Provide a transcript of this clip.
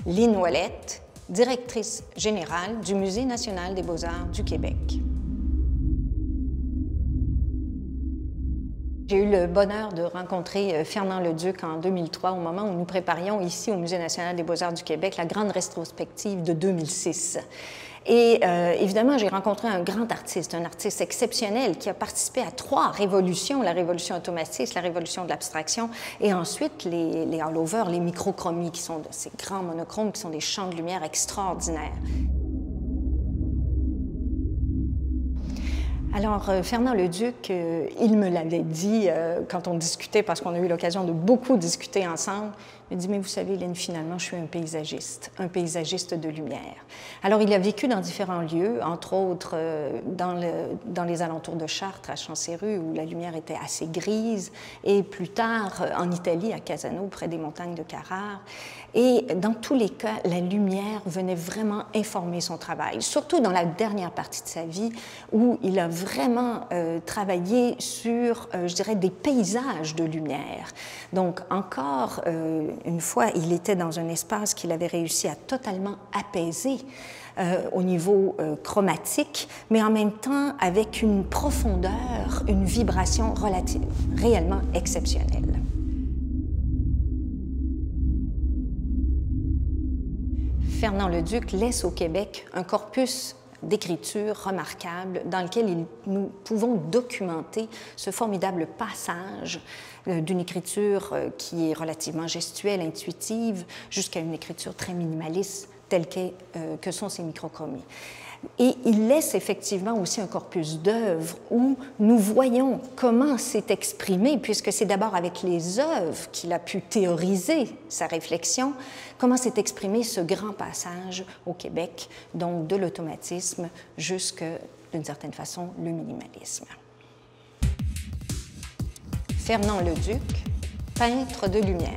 Lynne Ouellette, directrice générale du Musée national des beaux-arts du Québec. J'ai eu le bonheur de rencontrer Fernand Leduc en 2003, au moment où nous préparions ici au Musée national des beaux-arts du Québec la grande rétrospective de 2006. Et évidemment, j'ai rencontré un grand artiste, un artiste exceptionnel qui a participé à 3 révolutions, la révolution automatiste, la révolution de l'abstraction, et ensuite les all-over, les microchromies, qui sont de ces grands monochromes, qui sont des champs de lumière extraordinaires. Alors, Fernand Leduc, il me l'avait dit quand on discutait, parce qu'on a eu l'occasion de beaucoup discuter ensemble. Il me dit, mais vous savez, Lynne, finalement, je suis un paysagiste de lumière. Alors, il a vécu dans différents lieux, entre autres dans les alentours de Chartres, à Champcéru, où la lumière était assez grise, et plus tard en Italie, à Casano, près des montagnes de Carrare. Et dans tous les cas, la lumière venait vraiment informer son travail, surtout dans la dernière partie de sa vie, où il a vraiment travaillé sur, je dirais, des paysages de lumière. Donc, encore une fois, il était dans un espace qu'il avait réussi à totalement apaiser au niveau chromatique, mais en même temps avec une profondeur, une vibration réellement exceptionnelle. Fernand Leduc laisse au Québec un corpus d'écriture remarquable dans lequel nous pouvons documenter ce formidable passage d'une écriture qui est relativement gestuelle, intuitive, jusqu'à une écriture très minimaliste telle que sont ces microchromies. Et il laisse effectivement aussi un corpus d'œuvres où nous voyons comment s'est exprimé, puisque c'est d'abord avec les œuvres qu'il a pu théoriser sa réflexion, comment s'est exprimé ce grand passage au Québec, donc de l'automatisme jusque, d'une certaine façon, le minimalisme. Fernand Leduc, peintre de lumière.